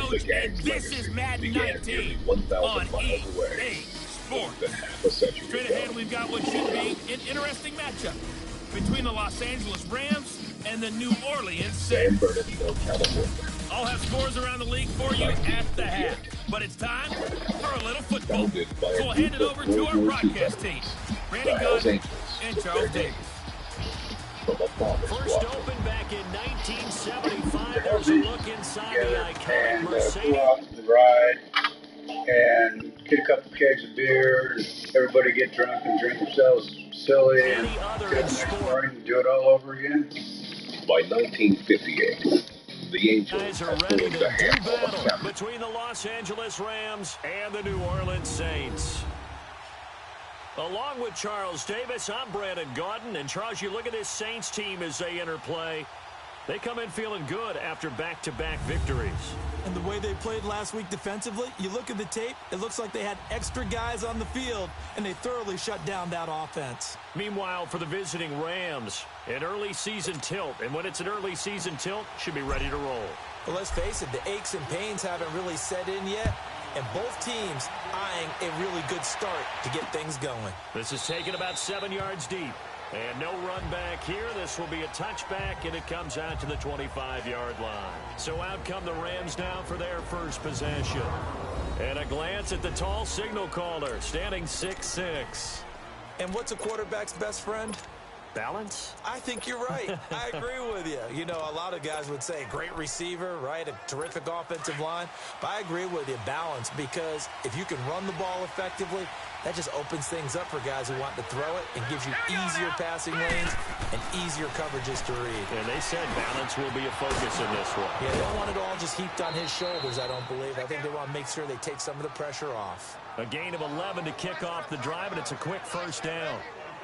Coach, and this is Madden 19 on EA Sports. Straight ahead, we've got what should be an interesting matchup between the Los Angeles Rams and the New Orleans Saints. I'll have scores around the league for you at the half, but it's time for a little football. So we'll hand it over to our broadcast team, Brandon Gunn and Charles Davis. First opened back in 1975. There's a look inside the iconic Mercedes. Cool off the ride and get a couple kegs of beer. And everybody get drunk and drink themselves silly. And get up next morning and do it all over again. By 1958, the Angels Guys are ready to do battle between the Los Angeles Rams and the New Orleans Saints. Along with Charles Davis, I'm Brandon Gaudin. And Charles, you look at this Saints team as they enter play. They come in feeling good after back-to-back victories. And the way they played last week defensively, you look at the tape, it looks like they had extra guys on the field, and they thoroughly shut down that offense. Meanwhile, for the visiting Rams, an early season tilt. And when it's an early season tilt, should be ready to roll. Well, let's face it, the aches and pains haven't really set in yet. And both teams eyeing a really good start to get things going. This is taken about 7 yards deep. And no run back here. This will be a touchback, and it comes out to the 25-yard line. So out come the Rams now for their first possession. And a glance at the tall signal caller, standing 6'6". And what's a quarterback's best friend? Balance? I think you're right. I agree with you. You know, a lot of guys would say great receiver, right? A terrific offensive line. But I agree with you, balance, because if you can run the ball effectively, that just opens things up for guys who want to throw it and gives you easier passing lanes and easier coverages to read. And they said balance will be a focus in this one. Yeah, they don't want it all just heaped on his shoulders, I don't believe. I think they want to make sure they take some of the pressure off. A gain of 11 to kick off the drive, and it's a quick first down.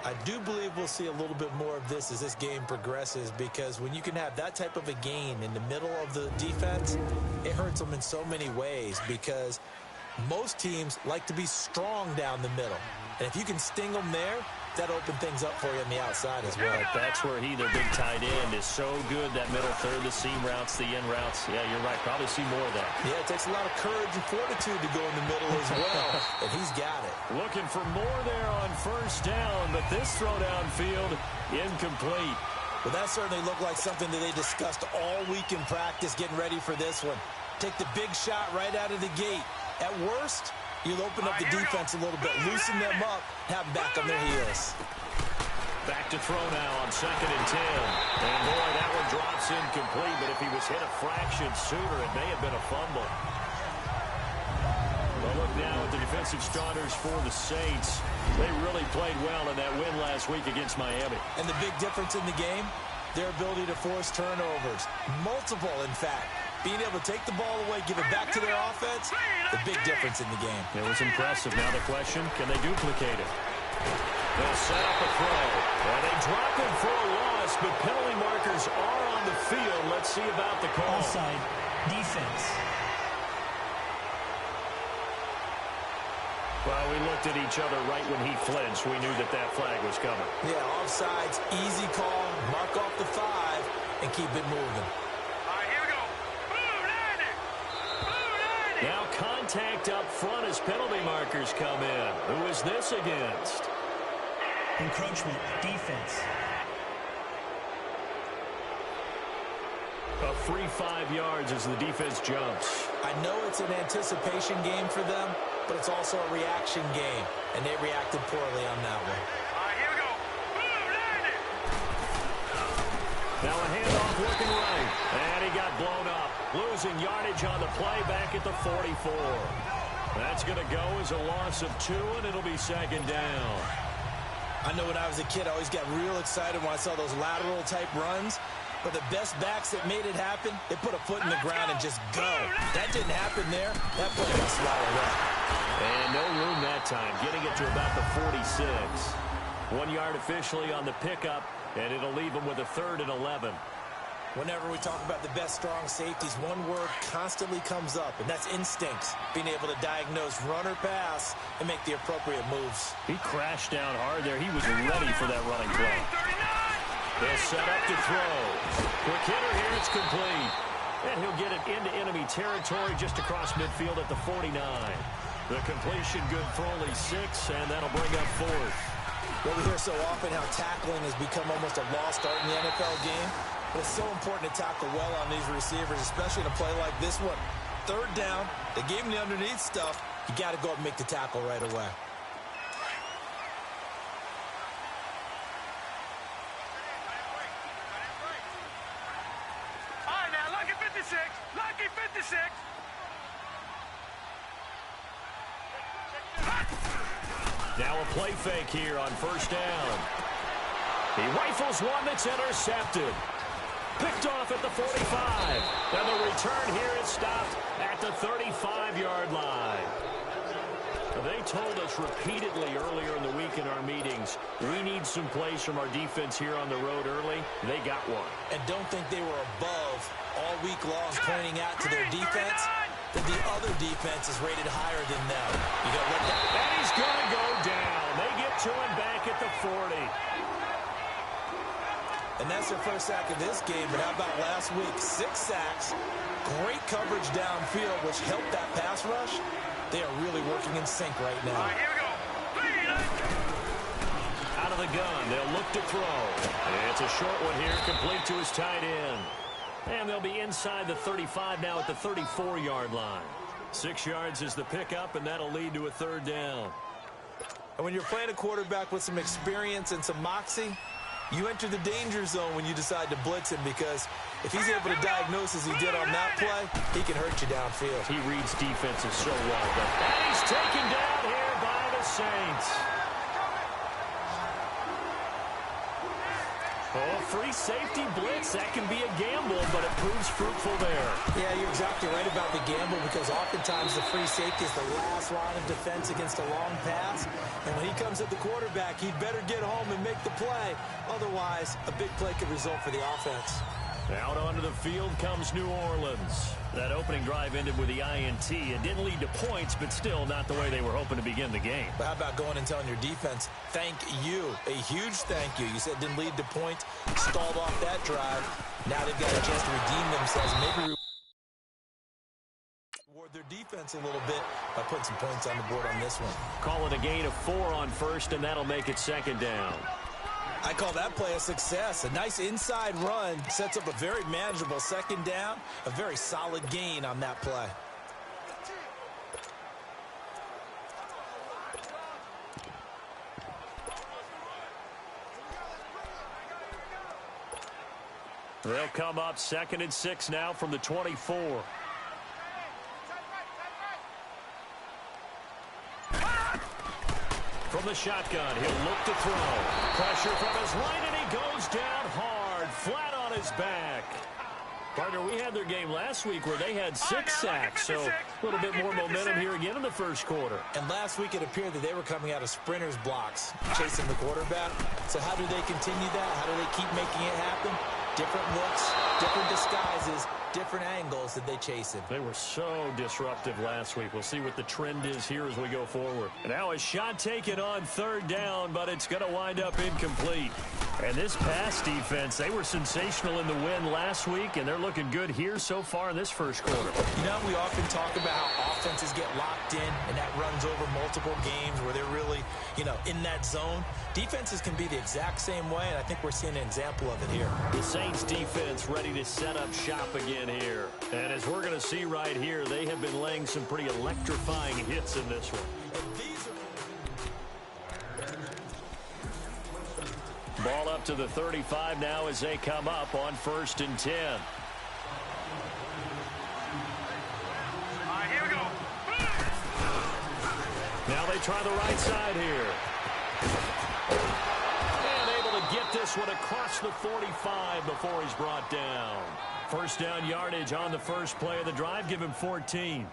I do believe we'll see a little bit more of this as this game progresses, because when you can have that type of a gain in the middle of the defense, it hurts them in so many ways, because most teams like to be strong down the middle. And if you can sting them there, that opens things up for you on the outside as well. That's where their big tight end, is so good, that middle third, the seam routes, the in routes. Yeah, you're right. Probably see more of that. Yeah, it takes a lot of courage and fortitude to go in the middle as well, and he's got it. Looking for more there on first down, but this throw downfield, incomplete. Well, that certainly looked like something that they discussed all week in practice, getting ready for this one. Take the big shot right out of the gate. At worst, you'll open up the defense a little bit, loosen them up, have them back on their heels. Back to throw now on 2nd and 10. And boy, that one drops incomplete, but if he was hit a fraction sooner, it may have been a fumble. Well, look now at the defensive starters for the Saints. They really played well in that win last week against Miami. And the big difference in the game, their ability to force turnovers. Multiple, in fact. Being able to take the ball away, give it back to their offense, the big difference in the game. It was impressive. Now the question, can they duplicate it? They'll set up a throw. And they drop him for a loss, but penalty markers are on the field. Let's see about the call. Offside, defense. Well, we looked at each other right when he flinched. We knew that flag was coming. Yeah, offsides, easy call, mark off the 5, and keep it moving. Now contact up front as penalty markers come in. Who is this against? Encroachment, defense. A free 5 yards as the defense jumps. I know it's an anticipation game for them, but it's also a reaction game, and they reacted poorly on that one. Now a handoff working right, and he got blown up. Losing yardage on the play back at the 44. That's going to go as a loss of 2, and it'll be 2nd down. I know when I was a kid, I always got real excited when I saw those lateral-type runs. But the best backs that made it happen, they put a foot in the ground and just go. That didn't happen there. That play got swallowed up. And no room that time, getting it to about the 46. 1 yard officially on the pickup, and it'll leave them with a 3rd and 11. Whenever we talk about the best strong safeties, one word constantly comes up, and that's instincts. Being able to diagnose run or pass and make the appropriate moves. He crashed down hard there. He was ready for that running play. They'll set up to throw. Quick hitter here, it's complete. And he'll get it into enemy territory just across midfield at the 49. The completion good for only 6, and that'll bring up 4th. Well, we hear so often how tackling has become almost a lost art in the NFL game. But it's so important to tackle well on these receivers, especially in a play like this one. 3rd down, they gave him the underneath stuff. You got to go up and make the tackle right away. All right, now, lucky 56. Lucky 56. Now a play fake here on 1st down. He rifles one that's intercepted. Picked off at the 45. And the return here is stopped at the 35-yard line. They told us repeatedly earlier in the week in our meetings, we need some plays from our defense here on the road early. They got one. And don't think they were above all week long pointing out to their defense that the other defense is rated higher than them. You got to let that. And he's going to go down. They get to him back at the 40. And that's their first sack of this game. But how about last week? 6 sacks, great coverage downfield, which helped that pass rush. They are really working in sync right now. All right, here we go. Out of the gun, they'll look to throw. It's a short one here, complete to his tight end. And they'll be inside the 35 now at the 34-yard line. 6 yards is the pickup, and that'll lead to a 3rd down. And when you're playing a quarterback with some experience and some moxie, you enter the danger zone when you decide to blitz him, because if he's able to diagnose as he did on that play, he can hurt you downfield. He reads defenses so well. And he's taken down here by the Saints. Oh, free safety blitz. That can be a gamble, but it proves fruitful there. Yeah, you're exactly right about the gamble, because oftentimes the free safety is the last line of defense against a long pass. And when he comes at the quarterback, he'd better get home and make the play. Otherwise, a big play could result for the offense. Out onto the field comes New Orleans. That opening drive ended with the INT. It didn't lead to points, but still not the way they were hoping to begin the game. But how about going and telling your defense, thank you, a huge thank you. You said it didn't lead to points, stalled off that drive. Now they've got a chance to redeem themselves. Maybe reward their defense a little bit by putting some points on the board on this one. Call it a gain of 4 on 1st, and that'll make it 2nd down. I call that play a success. A nice inside run sets up a very manageable 2nd down. A very solid gain on that play. They'll come up 2nd and 6 now from the 24. From the shotgun, he'll look to throw. Pressure from his right, and he goes down hard, flat on his back. Partner, we had their game last week where they had 6 sacks, so a little bit more momentum here again in the 1st quarter. And last week it appeared that they were coming out of sprinters blocks, chasing the quarterback. So how do they continue that? How do they keep making it happen? Different looks, different disguises, different angles that they chase him. They were so disruptive last week. We'll see what the trend is here as we go forward. And now a shot taken on 3rd down, but it's going to wind up incomplete. And this pass defense, they were sensational in the win last week, and they're looking good here so far in this 1st quarter. You know, we often talk about how offenses get locked in, and that runs over multiple games where they're really, in that zone. Defenses can be the exact same way, and I think we're seeing an example of it here. The Saints defense ready to set up shop again here. And as we're going to see right here, they have been laying some pretty electrifying hits in this one. Ball up to the 35 now as they come up on 1st and 10. All right, here we go. Now they try the right side here. And able to get this one across the 45 before he's brought down. 1st down yardage on the first play of the drive. Give him 14.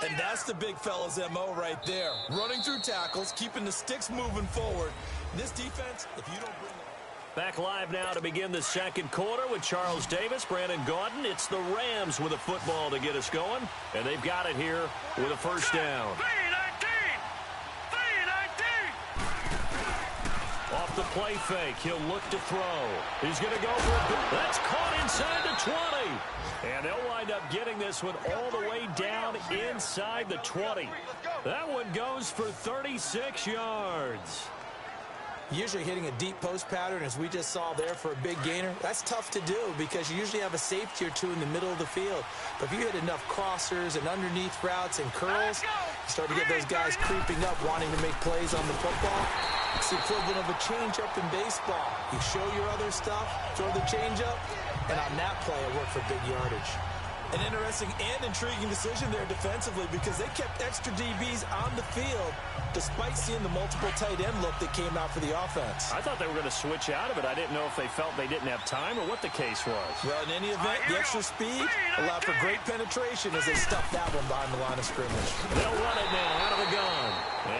And that's the big fella's MO right there. Running through tackles, keeping the sticks moving forward. This defense, if you don't bring it. Back live now to begin the 2nd quarter with Charles Davis, Brandon Gaudin. It's the Rams with a football to get us going. And they've got it here with a 1st down. 3-19. Off the play fake, he'll look to throw. He's going to go for it. That's caught inside the 20. And they'll wind up getting this one all the way down inside the 20. That one goes for 36 yards. Usually hitting a deep post pattern, as we just saw there, for a big gainer, that's tough to do because you usually have a safety or two in the middle of the field. But if you hit enough crossers and underneath routes and curls, you start to get those guys creeping up, wanting to make plays on the football. It's the equivalent of a change-up in baseball. You show your other stuff, throw the change-up, and on that play, it worked for big yardage. An interesting and intriguing decision there defensively because they kept extra DBs on the field despite seeing the multiple tight end look that came out for the offense. I thought they were going to switch out of it. I didn't know if they felt they didn't have time or what the case was. Well, in any event, the extra speed allowed for great penetration as they stuffed that one behind the line of scrimmage. They'll run it now out of the gun.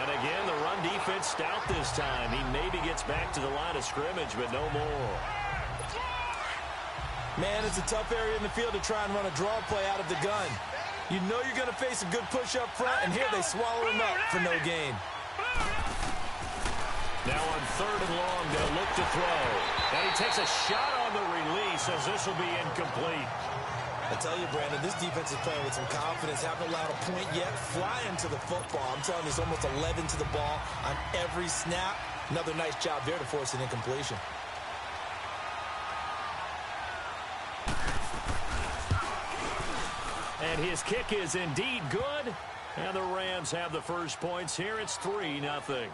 And again, the run defense stout this time. He maybe gets back to the line of scrimmage, but no more. Man, it's a tough area in the field to try and run a draw play out of the gun. You know you're going to face a good push up front, and here they swallow him up for no gain. Now on 3rd and long, they'll look to throw. And he takes a shot on the release as this will be incomplete. I tell you, Brandon, this defense is playing with some confidence. Haven't allowed a point yet. Flying to the football. I'm telling you, there's almost 11 to the ball on every snap. Another nice job there to force an incompletion. And his kick is indeed good. And the Rams have the first points here. It's 3-0.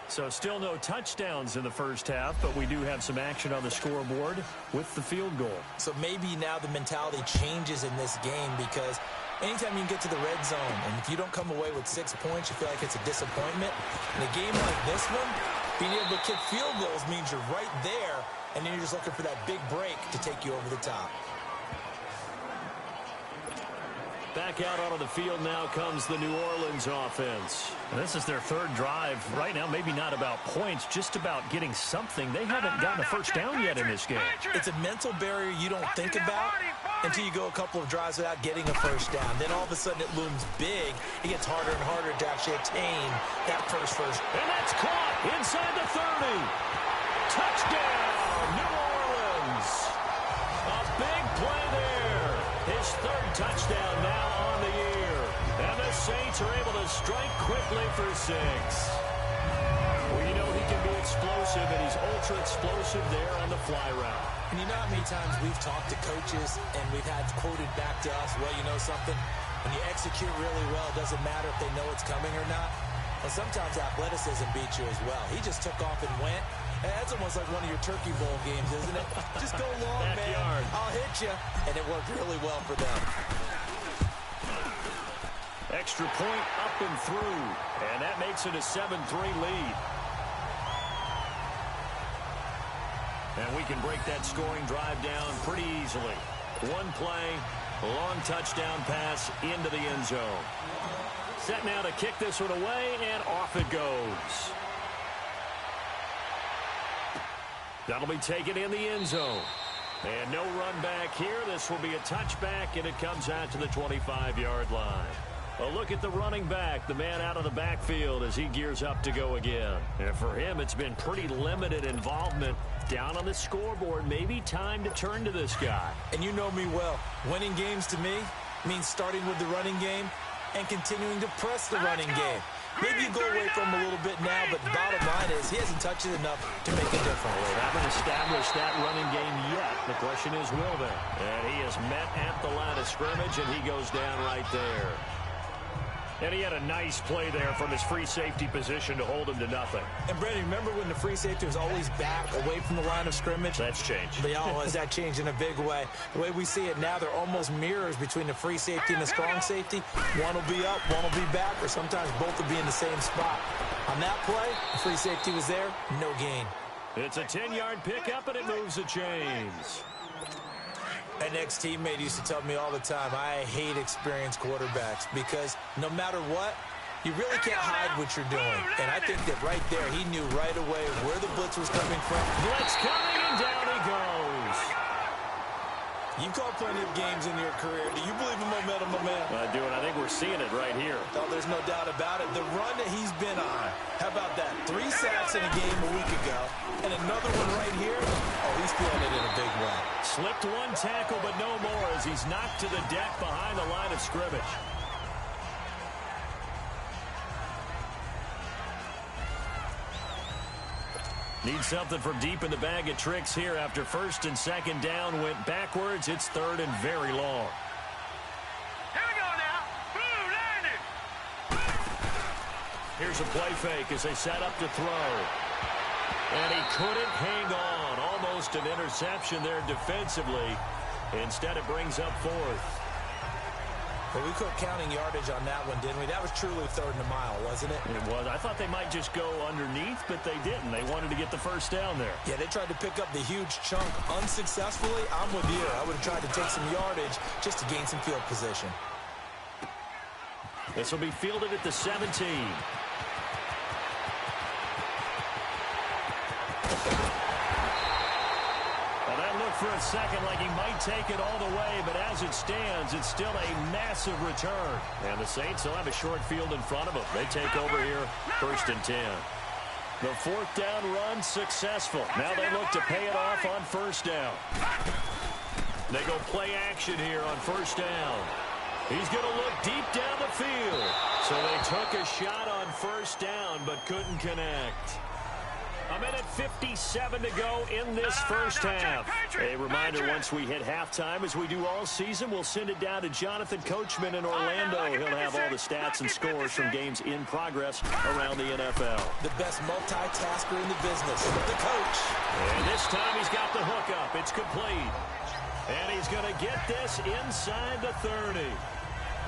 So still no touchdowns in the first half, but we do have some action on the scoreboard with the field goal. So maybe now the mentality changes in this game because anytime you can get to the red zone, and if you don't come away with 6 points, you feel like it's a disappointment. In a game like this one, being able to kick field goals means you're right there, and then you're just looking for that big break to take you over the top. Back out onto the field now comes the New Orleans offense. And this is their 3rd drive. Right now, maybe not about points, just about getting something. They haven't gotten a first down yet in this game. It's a mental barrier you don't think about until you go a couple of drives without getting a first down. Then all of a sudden it looms big. It gets harder and harder to actually attain that first. And that's caught inside the 30. Touchdown, New Orleans. A big play there. His 3rd touchdown now on the year. And the Saints are able to strike quickly for 6. Well, you know he can be explosive, and he's ultra explosive there on the fly route. And you know how many times we've talked to coaches and we've had quoted back to us, well, you know something? When you execute really well, it doesn't matter if they know it's coming or not. Well, sometimes athleticism beats you as well. He just took off and went. And that's almost like one of your Turkey Bowl games, isn't it? Just go long, man. I'll hit you. And it worked really well for them. Extra point up and through. And that makes it a 7-3 lead. And we can break that scoring drive down pretty easily. One play, a long touchdown pass into the end zone. Set now to kick this one away, and off it goes. That'll be taken in the end zone. And no run back here. This will be a touchback, and it comes out to the 25-yard line. A look at the running back, the man out of the backfield as he gears up to go again. And for him, it's been pretty limited involvement. Down on the scoreboard, maybe time to turn to this guy. And you know me well. Winning games to me means starting with the running game and continuing to press the running game. Maybe you go away from him a little bit now, but the bottom line is he hasn't touched it enough to make a difference. They haven't established that running game yet. The question is, will they? And he is met at the line of scrimmage, and he goes down right there. And he had a nice play there from his free safety position to hold him to nothing. And, Brandon, remember when the free safety was always back away from the line of scrimmage? That's changed. That changed in a big way. The way we see it now, they're almost mirrors between the free safety and the strong safety. One will be up, one will be back, or sometimes both will be in the same spot. On that play, the free safety was there, no gain. It's a 10-yard pickup, and it moves the chains. An ex-teammate used to tell me all the time, I hate experienced quarterbacks because no matter what, you really can't hide what you're doing. And I think that right there, he knew right away where the blitz was coming from. Blitz coming, and down he goes. You've called plenty of games in your career. Do you believe in momentum, my man? I do, and I think we're seeing it right here. Oh, there's no doubt about it. The run that he's been on, how about that? 3 sacks in a game a week ago, and another one right here. Oh, he's feeling it in a big way. Slipped one tackle, but no more as he's knocked to the deck behind the line of scrimmage. Need something from deep in the bag of tricks here after first and second down went backwards. It's third and very long. Here we go now. Boom, landed. Here's a play fake as they set up to throw. And he couldn't hang on. Almost an interception there defensively. Instead, it brings up fourth. But we quit counting yardage on that one, didn't we? That was truly third and a mile, wasn't it? It was. I thought they might just go underneath, but they didn't. They wanted to get the first down there. Yeah, they tried to pick up the huge chunk unsuccessfully. I'm with you. I would have tried to take some yardage just to gain some field position. This will be fielded at the 17. For a second like he might take it all the way, but as it stands, it's still a massive return. And the Saints will have a short field in front of them. They take over here, first and 10. The fourth down run successful. Now they look to pay it off on first down. They go play action here on first down. He's going to look deep down the field. So they took a shot on first down, but couldn't connect. A minute 57 to go in this first half. A reminder, once we hit halftime, as we do all season, we'll send it down to Jonathan Coachman in Orlando. He'll have all the stats and scores from games in progress around the NFL. The best multitasker in the business, the coach. And this time he's got the hookup. It's complete. And he's going to get this inside the 30.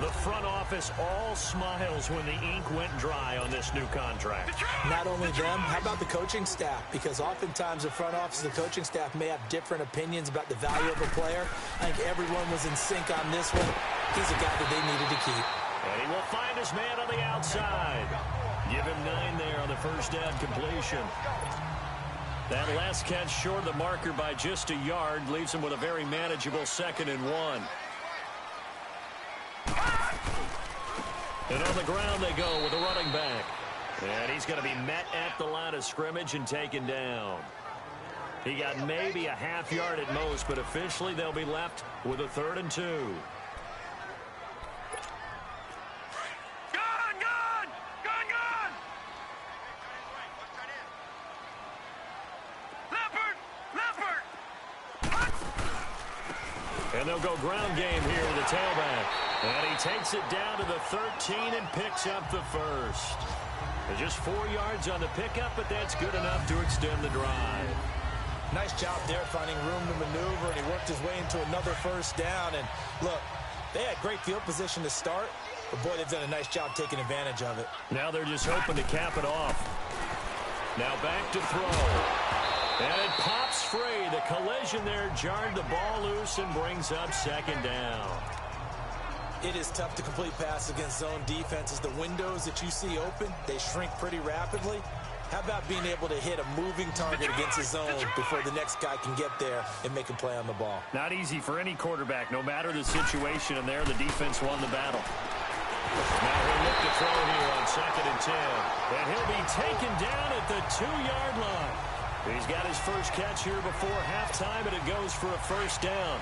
The front office all smiles when the ink went dry on this new contract. Not only them, how about the coaching staff? Because oftentimes the front office and the coaching staff may have different opinions about the value of a player. I think everyone was in sync on this one. He's a guy that they needed to keep. And he will find his man on the outside. Give him 9 there on the first down completion. That last catch short of the marker by just a yard leaves him with a very manageable 2nd and 1. And on the ground they go with the running back. And he's going to be met at the line of scrimmage and taken down. He got maybe a half yard at most, but officially they'll be left with a 3rd and 2. Gone! Leopard! And they'll go ground game here with the tailback. And he takes it down to the 13 and picks up the first. And just 4 yards on the pickup, but that's good enough to extend the drive. Nice job there finding room to maneuver, and he worked his way into another first down. And look, they had great field position to start, but boy, they've done a nice job taking advantage of it. Now they're just hoping to cap it off. Now back to throw. And it pops free. The collision there jarred the ball loose and brings up 2nd down. It is tough to complete passes against zone defenses. The windows that you see open, they shrink pretty rapidly. How about being able to hit a moving target against a zone before the next guy can get there and make a play on the ball? Not easy for any quarterback, no matter the situation, and there the defense won the battle. Now he'll look to throw here on 2nd and 10. And he'll be taken down at the 2-yard line. He's got his first catch here before halftime, and it goes for a first down.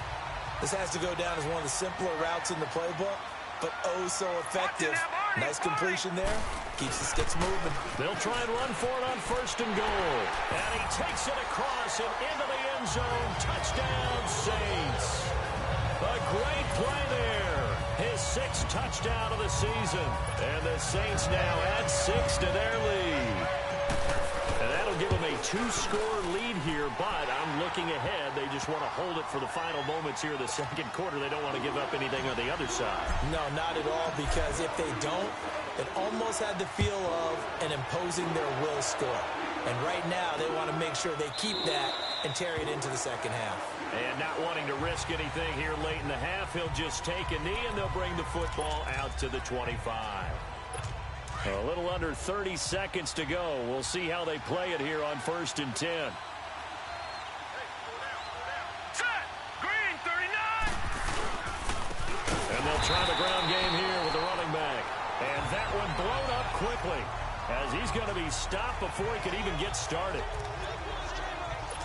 This has to go down as one of the simpler routes in the playbook, but oh so effective. Nice completion there. Keeps the sticks moving. They'll try and run for it on 1st and goal. And he takes it across and into the end zone. Touchdown, Saints. A great play there. His 6th touchdown of the season. And the Saints now add 6 to their lead. And that'll give them a 2-score lead here, but I'm looking ahead. They just want to hold it for the final moments here of the 2nd quarter. They don't want to give up anything on the other side. No, not at all, because if they don't, it almost had the feel of an imposing their will score. And right now, they want to make sure they keep that and carry it into the 2nd half. And not wanting to risk anything here late in the half, he'll just take a knee, and they'll bring the football out to the 25. A little under 30 seconds to go. We'll see how they play it here on 1st and 10. Set! Green, 39! And they'll try the ground game here with the running to be stopped before he could even get started.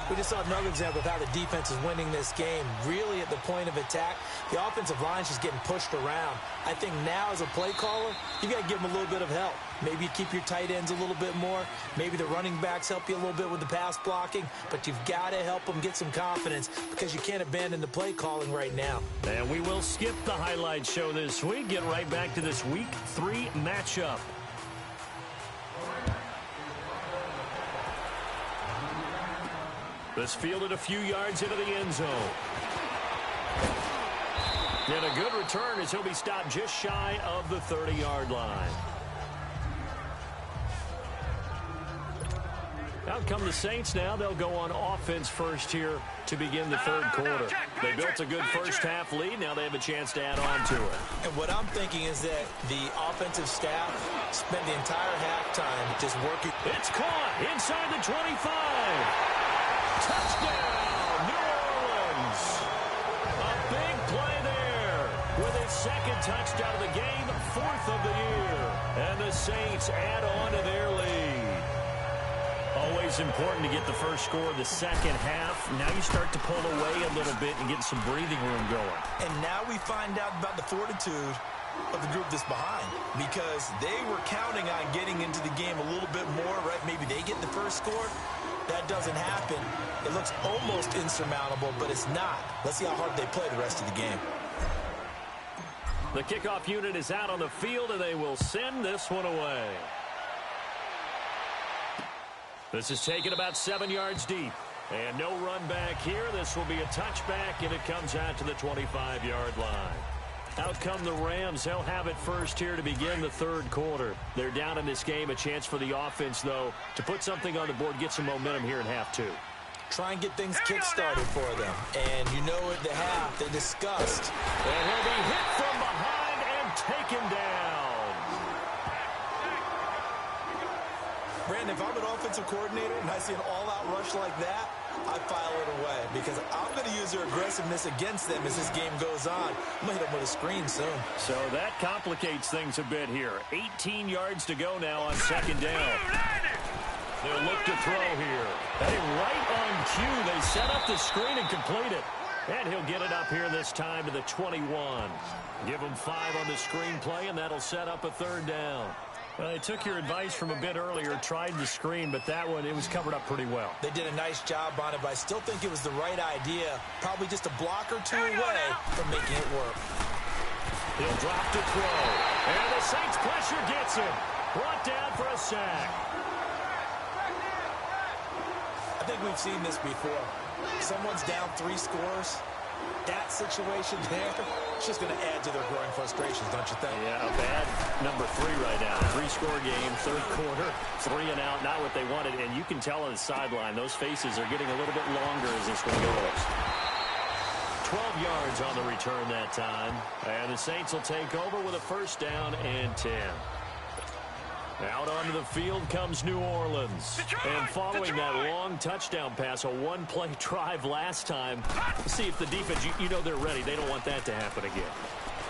We just saw another example of how the defense is winning this game. Really at the point of attack, the offensive line is just getting pushed around. I think now as a play caller, you got to give them a little bit of help. Maybe you keep your tight ends a little bit more. Maybe the running backs help you a little bit with the pass blocking. But you've got to help them get some confidence because you can't abandon the play calling right now. And we will skip the highlight show this week. Get right back to this Week 3 matchup. This fielded a few yards into the end zone. And a good return as he'll be stopped just shy of the 30-yard line. Out come the Saints now. They'll go on offense first here to begin the third quarter. They built a good first-half lead. Now they have a chance to add on to it. And what I'm thinking is that the offensive staff spent the entire halftime just working. It's caught inside the 25. Touchdown, New Orleans. A big play there with his second touchdown of the game, 4th of the year. And the Saints add on to their lead. Always important to get the first score of the second half. Now you start to pull away a little bit and get some breathing room going. And now we find out about the fortitude of the group that's behind, because they were counting on getting into the game a little bit more, right? Maybe they get the first score. That doesn't happen. It looks almost insurmountable, but it's not. Let's see how hard they play the rest of the game. The kickoff unit is out on the field, and they will send this one away. This is taken about 7 yards deep. And no run back here. This will be a touchback, and it comes out to the 25-yard line. Out come the Rams. They'll have it first here to begin the third quarter. They're down in this game. A chance for the offense, though, to put something on the board, get some momentum here in half two. Try and get things kick-started for them. And you know at the half, they discussed. And he'll be hit from behind and taken down. Brandon, if I'm an offensive coordinator and I see an all-out rush like that, I file it away because I'm going to use their aggressiveness against them as this game goes on. I'm going to hit them with a screen soon. So that complicates things a bit here. 18 yards to go now on second down. They'll look to throw here. Hey, right on cue. They set up the screen and complete it. And he'll get it up here this time to the 21. Give him 5 on the screen play, and that'll set up a third down. Well, they took your advice from a bit earlier, tried the screen, but that one, it was covered up pretty well. They did a nice job on it, but I still think it was the right idea. Probably just a block or two away from making it work. He'll drop to throw. And the Saints pressure gets him. Brought down for a sack. I think we've seen this before. Someone's down 3 scores. That situation there, it's just going to add to their growing frustrations, don't you think? Yeah, a bad number 3 right now. 3-score game, third quarter, 3 and out, not what they wanted. And you can tell on the sideline, those faces are getting a little bit longer as this one goes. 12 yards on the return that time. And the Saints will take over with a first down and 10. Out onto the field comes New Orleans. And following that long touchdown pass, a one-play drive last time, see if the defense, you know they're ready. They don't want that to happen again.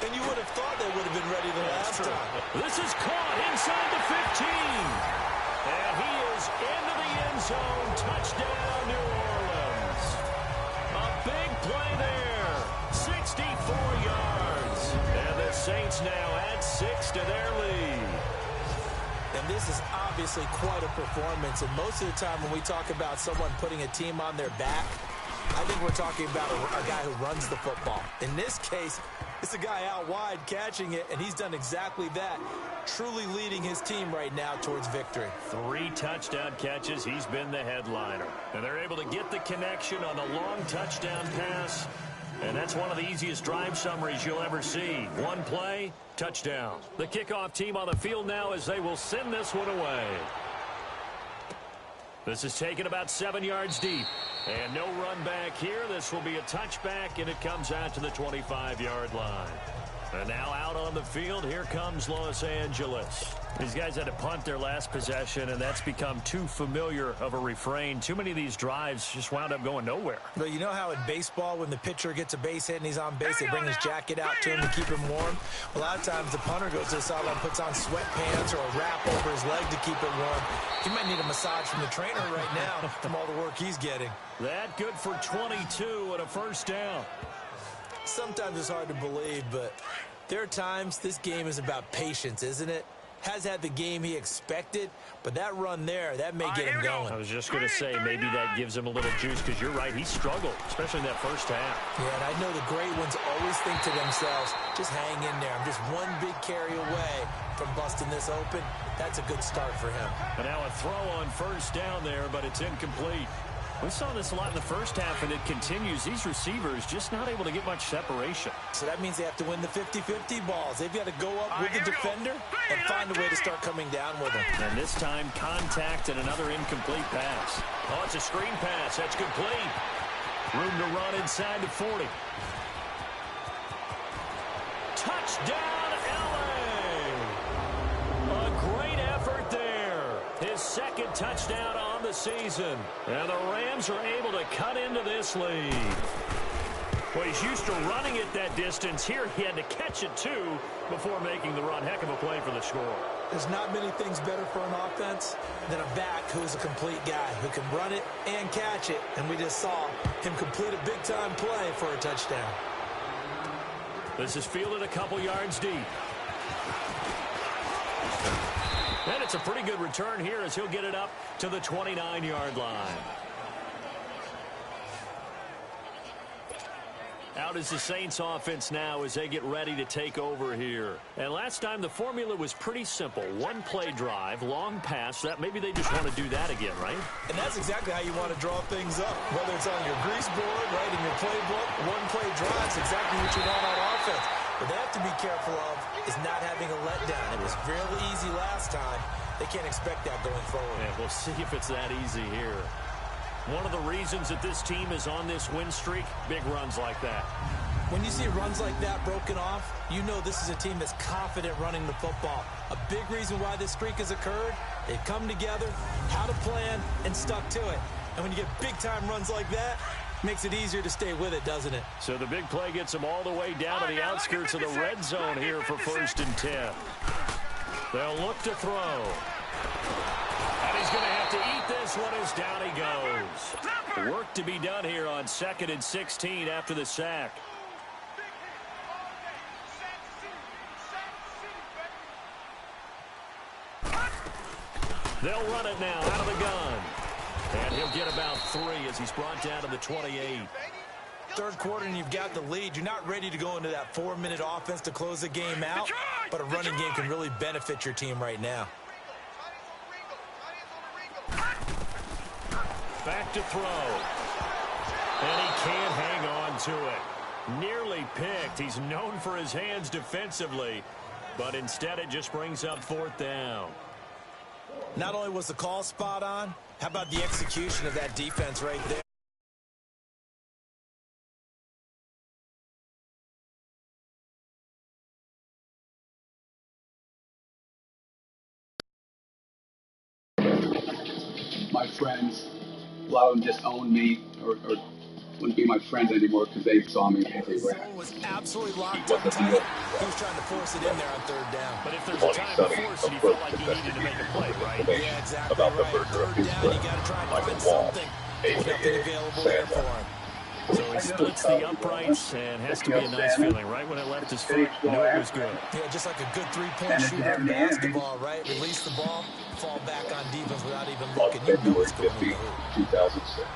And you would have thought they would have been ready the last time. This is caught inside the 15. And he is into the end zone. Touchdown, New Orleans. A big play there. 64 yards. And the Saints now add 6 to their lead. And this is obviously quite a performance. And most of the time when we talk about someone putting a team on their back, I think we're talking about a guy who runs the football. In this case, it's a guy out wide catching it, and he's done exactly that, truly leading his team right now towards victory. 3 touchdown catches. He's been the headliner. And they're able to get the connection on the long touchdown pass. And that's one of the easiest drive summaries you'll ever see. One play, touchdown. The kickoff team on the field now as they will send this one away. This is taken about 7 yards deep. And no run back here. This will be a touchback, and it comes out to the 25-yard line. And now out on the field, here comes Los Angeles. These guys had to punt their last possession, and that's become too familiar of a refrain. Too many of these drives just wound up going nowhere. But you know how in baseball, when the pitcher gets a base hit and he's on base, they bring his jacket out to him to keep him warm? A lot of times the punter goes to the sideline, puts on sweatpants or a wrap over his leg to keep it warm. He might need a massage from the trainer right now from all the work he's getting. That good for 22 and a first down. Sometimes it's hard to believe, but there are times this game is about patience, isn't it? Has had the game he expected, but that run there, that may get him going. I was just going to say, maybe that gives him a little juice, because you're right, he struggled, especially in that first half. Yeah, and I know the great ones always think to themselves, just hang in there. I'm just one big carry away from busting this open. That's a good start for him. And now a throw on first down there, but it's incomplete. We saw this a lot in the first half, and it continues. These receivers just not able to get much separation. So that means they have to win the 50-50 balls. They've got to go up with the defender and find a way to start coming down with them. And this time, contact and another incomplete pass. Oh, it's a screen pass. That's complete. Room to run inside the 40. Touchdown, L.A. A great effort there. His second touchdown on the season. And the Rams are able to cut into this lead. Well, he's used to running it that distance. Here he had to catch it, too, before making the run. Heck of a play for the score. There's not many things better for an offense than a back who's a complete guy who can run it and catch it. And we just saw him complete a big-time play for a touchdown. This is fielded a couple yards deep. And it's a pretty good return here as he'll get it up to the 29-yard line. Out is the Saints offense now as they get ready to take over here. And last time the formula was pretty simple. One play drive, long pass. That maybe they just want to do that again, right? And that's exactly how you want to draw things up. Whether it's on your grease board, right, in your playbook, one play drive is exactly what you want on offense. What they have to be careful of is not having a letdown. It was fairly easy last time. They can't expect that going forward. Yeah, we'll see if it's that easy here. One of the reasons that this team is on this win streak, big runs like that. When you see runs like that broken off, you know this is a team that's confident running the football. A big reason why this streak has occurred, they've come together, had a plan, and stuck to it. And when you get big-time runs like that, it makes it easier to stay with it, doesn't it? So the big play gets them all the way down to the outskirts of the red zone here for 1st and 10. They'll look to throw. And he's going to have to eat this one as down he goes. Work to be done here on 2nd and 16 after the sack. They'll run it now out of the gun. And he'll get about 3 as he's brought down to the 28. Third quarter and you've got the lead. You're not ready to go into that 4-minute offense to close the game out, but a running game can really benefit your team right now. Back to throw. And he can't hang on to it. Nearly picked. He's known for his hands defensively, but instead it just brings up 4th down. Not only was the call spot on, how about the execution of that defense right there? My friends, a lot of them just owned me or wouldn't be my friends anymore because they saw me as a zone was absolutely locked up tight. He was trying to force it in there on 3rd down. But if there's a time to force it, he felt like he needed to make a play, right? Yeah, exactly right. 3rd down, you got to try and find something. There's nothing available there for him. So he splits the uprights and has to be a nice feeling. Right when it left his foot, knew it was good. Yeah, just like a good 3-point shooter in basketball, right? Release the ball, fall back on defense without even looking. You know it's going to be 2006.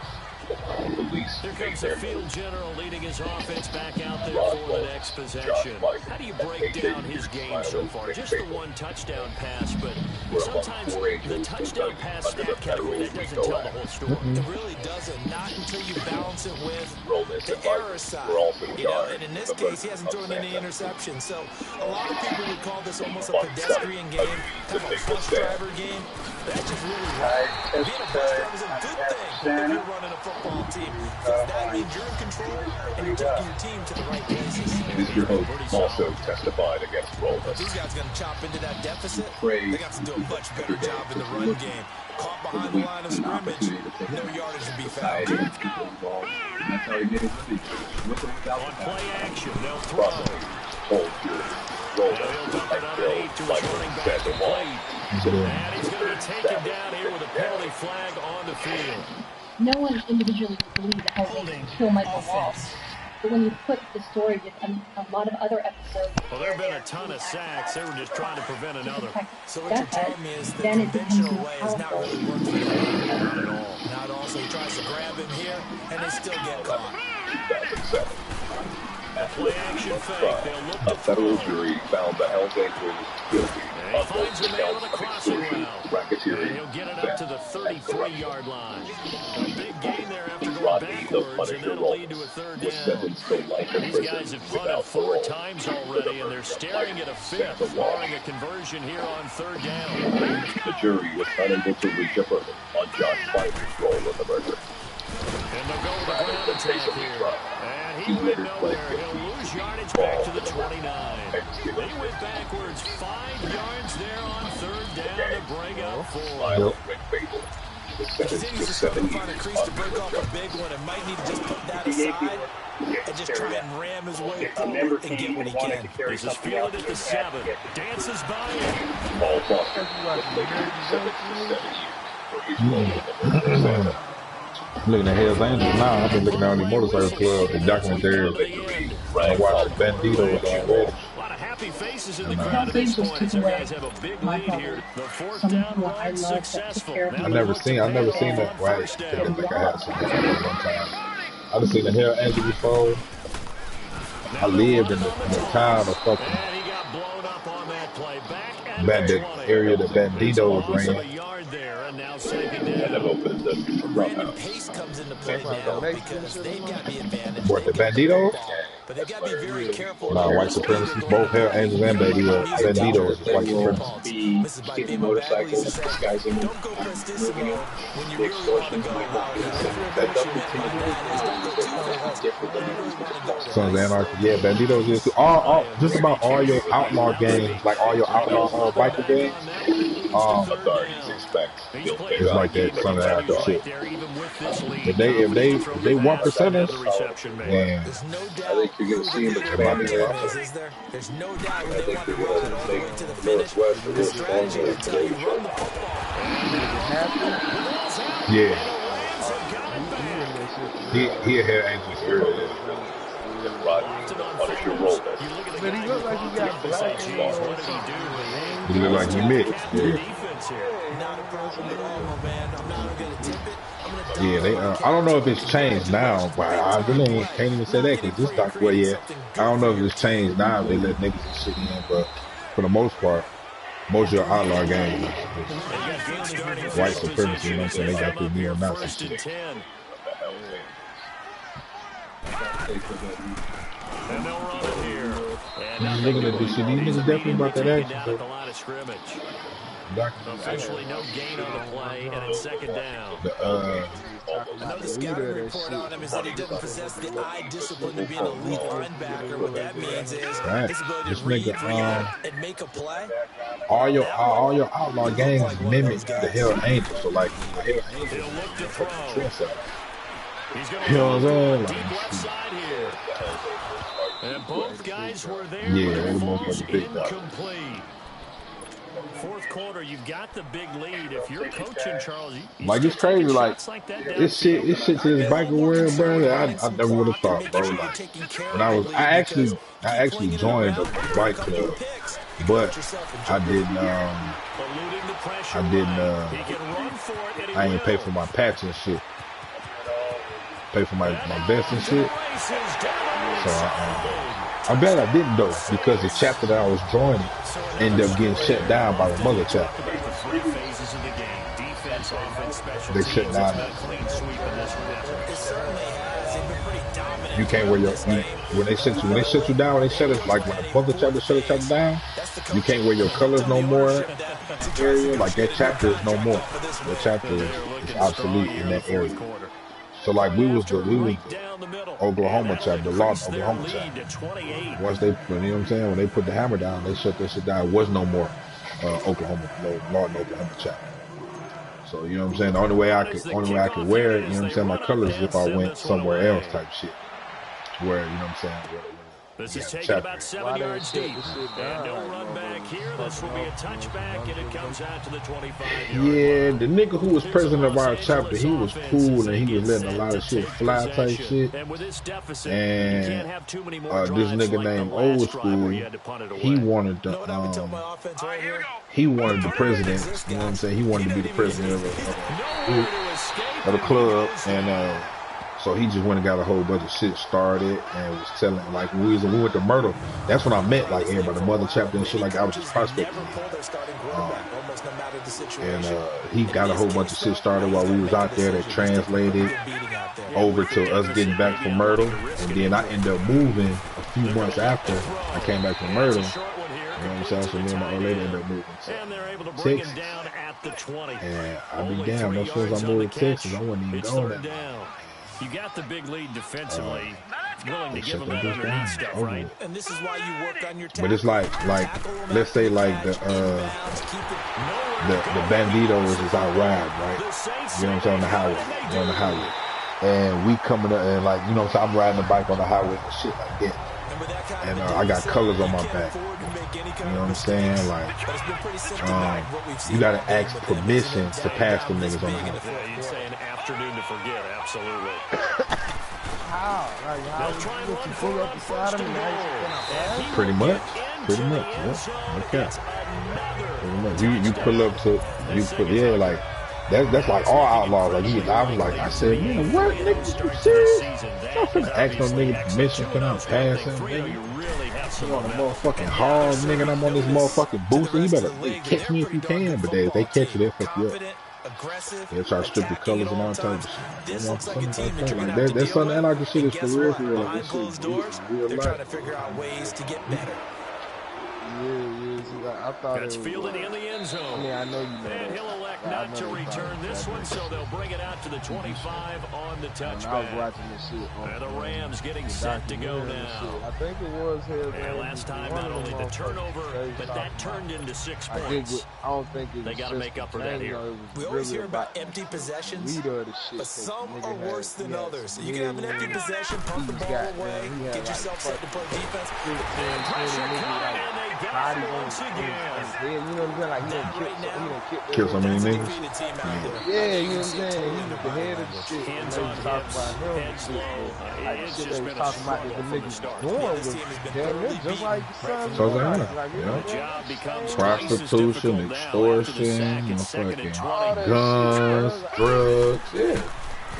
Here comes the field general leading his offense back out there for the next possession. How do you break down his game so far? Just the one touchdown pass, but sometimes the touchdown pass stat category, that doesn't tell the whole story. It really doesn't. Not until you balance it with the error side. You know, and in this case, he hasn't thrown any interceptions. So a lot of people would call this almost a pedestrian game, kind of a bus driver game. That's just really wrong. Being a bus driver is a good thing if you're running a football team, because that means you're in control and you're taking your team to the right places. Mr. Hope also testified against Rollins. If these guys are going to chop into that deficit, they got to do a much better job in the run game. Caught behind the line of scrimmage, no yardage to be found. That's how he made his living. On play action, they'll throw. He'll dump it underneath to his running back complete. And he's going to be taken down here with a penalty flag on the field. No one individually would believe that how they kill Michael Ross. But when you put the story with a lot of other episodes... Well, there have been a ton of sacks. They were just trying to prevent another. So what you're telling me is the conventional way is not really working. Not at all. Not at all. So he tries to grab him here, and they still get caught. 2007. Play action fake. They'll look A federal jury found the Hells Angels guilty and he finds the man on the crossing route. racketeering, And he'll get it up to the 33-yard line. A big gain there after going Rodney, the backwards, and Punisher that'll lead to a third was down. sentenced to life in These prison guys have without punted 4 parole. times already, and they're staring at a fifth, barring a conversion here on third down. The jury was unable to reach a verdict on Josh Finer's role in the murder. And they'll go with the ground attack here. And he went nowhere. He'll lose yardage back to the 29. He went backwards 5 yards there on third down to bring up 4. He continues to struggle to find a crease to break off a big one and might need to just put that aside and just try and ram his way forward and get what he can. This is fielded at the 7. Dances by him. Paul Foster looking at Hell's Angels now. I've been looking down the motorcycle club, the documentary. I watched Bandito already. A lot of happy faces in the crowd at this point. Some guys have a big lead here. The fourth down run successful. I never seen that. Right? Like I had seen that one time. I done seen the Hell's Angels before. I lived in the town of fucking Bandit area that Bandito was ran. Random pace comes into play now because they've got the advantage. What, the Banditos? But they've got to be very careful. Nah, white supremacists, both Hell's Angels and Banditos is white supremacists. This is by being motorcycles, guys. Don't go prestissimo when you really want to go out. Sons of Anarchy, yeah, Banditos is too. Just about all your outlaw games, like all your outlaw biker games, authorities expect it's like that Sons of Anarchy shit. If they 1%ers, man, There's no doubt I think you're gonna see him is there? There's no doubt when they want to roll it all the way to the finish. The strategy will tell you run the football. yeah. He a Hell Angel spirit. But he looked like he got black. He look like he mixed. Yeah. Not a problem at all, man. I'm not gonna tip it. Yeah, they. I don't know if it's changed now, but I really can't even say that because this doc. Well, yeah, I don't know if it's changed now. They let niggas and shit in, but for the most part, most of your outlaw games is white supremacy. You know what I'm saying? They got the neo-Nazi shit. And they'll run it here. And looking at this shit, these niggas definitely about that action. Down at the line of scrimmage. Officially no gain on the play, and it's second down. Another scouting report on him is that he doesn't possess the eye discipline to be an elite linebacker. What that means is his ability to read and make a play. All your outlaw games mimic the Hell Angels. So like the Hell Angels, you know what I'm saying? And both guys were there. Yeah, Falls incomplete. Fourth quarter, you've got the big lead. If you're coaching Charles, like it's crazy. Like this shit to this biker world, bro. I never would have thought, bro. Like when I actually joined the bike club, but I ain't pay for my patch and shit. Pay for my vest and shit. So I'm glad I didn't though, because the chapter that I was joining ended up getting shut down by the mother chapter. defense, offense, special They teams. shut down. It's been a clean sweep in this one, hasn't it? It certainly has. They've been pretty dominant. You can't wear your when they sit you down, when they shut us like when the mother chapter shut each other down, you can't wear your colors no more. Area like that chapter is no more. That chapter is obsolete in that area. So like we was the Oklahoma chapter, the law Oklahoma chapter. Once they, you know what I'm saying, when they put the hammer down, they shut that shit down. It was no more Oklahoma law in Oklahoma chapter. So you know what I'm saying. The only way I could wear it, you know what I'm saying, my colors is if I went somewhere else type shit. Where you know what I'm saying. This is taken about 7 yards deep. And no run back here. This will be a touchback, and it comes out to the 25-yard line. Yeah, the nigga who was president of our chapter, he was cool and he was letting a lot of shit fly type shit. And this nigga named Old School, he wanted the president. You know what I'm saying? He wanted to be the president of the club, and so he just went and got a whole bunch of shit started and was telling, like, we went to Myrtle. That's when I met, like, everybody, the mother chapter and shit like that. I was just prospecting. And he got a whole bunch of shit started while we was out there that translated over to us getting back from Myrtle. And then I ended up moving a few months after I came back from Myrtle. You know what I'm saying? So me and my old lady ended up moving to Texas. And I be down. As soon as I moved to Texas, I wasn't even going that long. You got the big lead defensively. Willing to give them that underneath stuff, right? And this is why you work on your tackle. But it's like let's say like the Banditos is out ride, right? You know what I'm saying, on the highway. We're on the highway. And we coming up and like, you know what I'm saying, I'm riding the bike on the highway and shit like that. And I got colors on my back. You know what I'm saying? Like, you gotta ask permission to pass the niggas on the highway. Yeah, you'd say an afternoon to forget, absolutely. They'll try and run for up beside him and Pretty much, yeah. Okay. Pretty much. You pull up to, yeah, like, that's like all outlaws. Like, I was like, I said, man, what, nigga, you serious? I'm finna ask no nigga permission, can I pass him, nigga? You on a motherfucking hog, nigga, and I'm on this motherfucking booster. You better catch me if you can, but if they catch you, they'll fuck you up. They'll try to strip the colors and all types of shit. Like that's something that like the shit is for real, for real. Like, this shit is real life. Trying to figure out ways to get better. I thought that's fielded in the end zone. I mean, I know you know and he'll elect not to return this one, so they'll bring it out to the 25 on the touchback. I was watching this shit. And the Rams getting set to go now. I think it was his. And last time, not only the turnover, but that turned into 6 points. I don't think it was. They got to make up for that here. We always hear about empty possessions, but some are worse than others. You can have an empty possession, pump the ball away, get yourself set to play defense. And pressure coming, and they got it once again. You know what I'm saying? Like, he done kill so many niggas. Yeah, you know what I'm saying? He was the head of the shit. And they was talking about him and shit. Like, the shit they was talking about that the niggas doing was damn near just like the Suns. So yeah. Prostitution, extortion, fucking guns, drugs, yeah.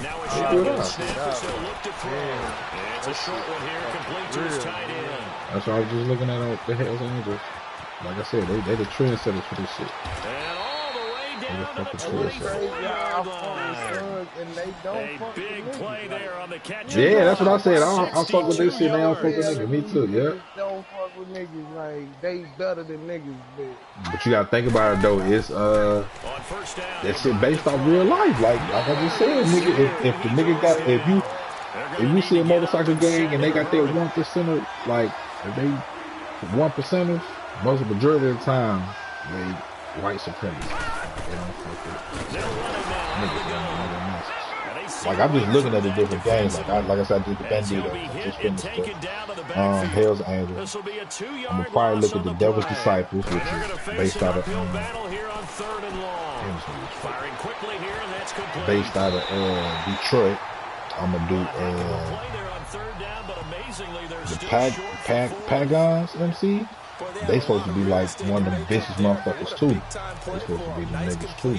Now a shotgun snap, so look to throw. It's a short one here, complete to his tight end. That's why I was just looking at the Hells Angels. Like I said, they're the trendsetters for this shit. And all the way down to the 25-yard line. A big play there on the catch. Yeah, that's what I said. I'll fuck with this shit. They don't fuck with niggas. Me too, yeah. Don't fuck with niggas. Like, they better than niggas, but you gotta think about it though. It's that shit based off real life. Like I just said, nigga, if the nigga got, if you see a motorcycle gang and they got their 1%er, like if they 1%ers, most of the majority of the time they white supremacists. They don't fuck with niggas. Like I'm just looking at the different games. Like I said, I did the Bandito, just finished the Hell's Angels. I'm gonna probably look at the Devil's Disciples, which is based out of Detroit. I'm gonna do the Pagans MC. They supposed to be like one of them vicious motherfuckers too. They supposed to be the niggas too.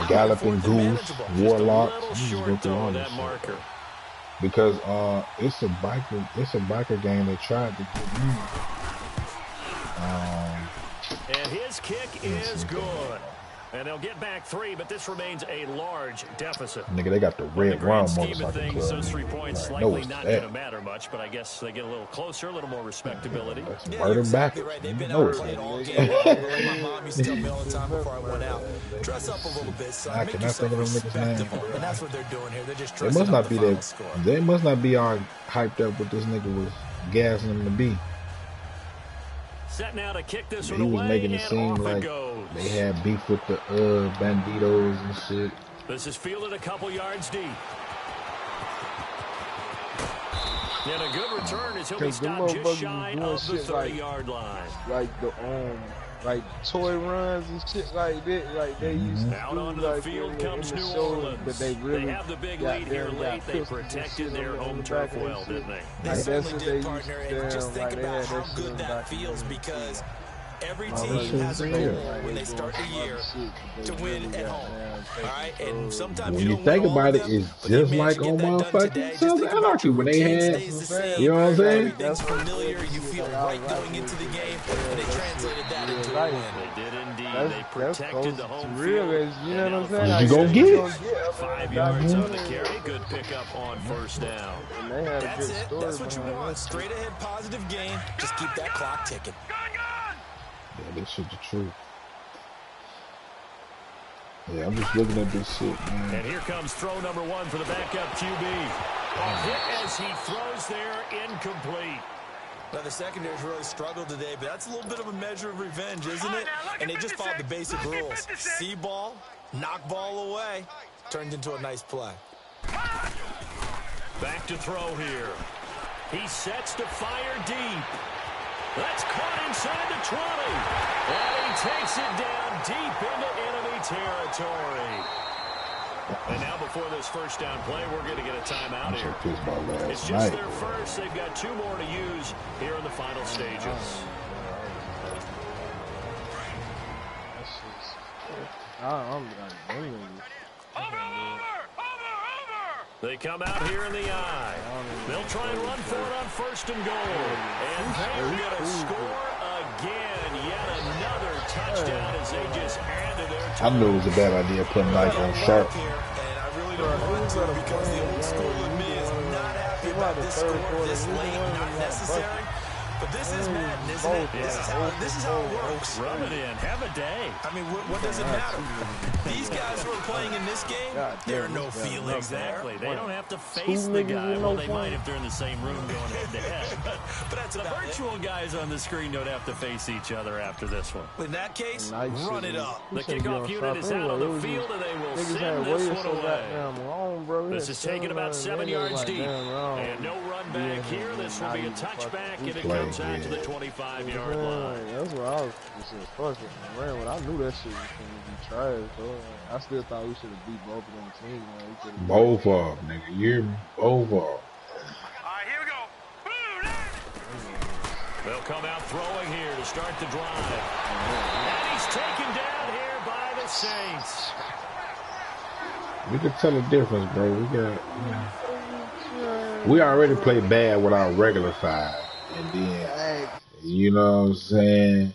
Galloping Goose, Warlocks. I'm just going through all this shit. Because it's a biker game they tried to get me. And his kick is good. And they'll get back 3, but this remains a large deficit. Nigga, they got the red round motorcycle things, club. those 3 points likely not going to matter much, but I guess they get a little closer, a little more respectability. That's murder backwards. Right. They've been out playing all game. My mom used to tell me all the time before I went out, dress up a little bit, son. I Make cannot think of them niggas' name. And that's what they're doing here. They're just They dressing must not up be the final that. score. They must not be all hyped up what this nigga was gassing them to be. Set now to kick this He one was away, making it seem like they had beef with the banditos and shit. This is fielded a couple yards deep. And a good return as he'll be stopped just shy of the 30-yard line. Like the like toy runs and shit like that, like they used to out do, onto like the field in comes the New show, Orleans. but they have the big lead here late. They protected their home turf well, didn't they? They certainly did, partner. And just think about how good that feels, because every team has a goal when they start the year to win at home. All right, and sometimes when you think about it, it's just like on motherfucking Sons of Anarchy when they had, you know what I'm saying? Everything's familiar. You feel right going into the game, and they translated that into a win. They did indeed. They protected the home field. You know what I'm saying? You gonna get it. 5 yards on the carry. Good pickup on first down. That's it. That's what you want. Straight ahead, positive game. Just keep that clock ticking. Yeah, this shit the truth. Yeah, I'm just looking at this shit, man. And here comes throw number 1 for the backup QB. A hit as he throws there, incomplete. Now, the secondary's really struggled today, but that's a little bit of a measure of revenge, isn't it? And they just followed the basic rules. See ball, knock ball away. Turned into a nice play. Back to throw here. He sets to fire deep. That's caught inside the 20. And he takes it down deep into enemy territory. And now before this first down play, we're going to get a timeout here. It's just their first. They've got 2 more to use here in the final stages. They come out here in the eye. They'll try and run for it on first and goal. And they're going to score again. Yet another touchdown as they just handed their I knew it was a bad idea putting Nike on sharp. And I really don't want to, because the old school in me is not happy about this score this late. Not necessary. But this is Madden, isn't it? This is how it works. Rub it in. Have a day. I mean, what does it matter? These guys who are playing in this game, there are no feelings there. Exactly. They don't have to face the guy. Well, they might if they're in the same room going head-to-head. But that's the virtual guys on the screen don't have to face each other after this one. In that case, run it up. The kickoff unit is out on the field, and they will send this one away. This is taken about 7 yards deep. And no run back here. This will be a touchback, and it comes out to the 25-yard line. That's what I was just fucking ran when I knew that shit was going to be trash, bro. I still thought we should have beat both of them teams, man. Both of them, nigga. You're both of them. All right, here we go. Whodat! They'll come out throwing here to start the drive. And he's taken down here by the Saints. We can tell the difference, bro. We already play bad with our regular side. And then, you know what I'm saying?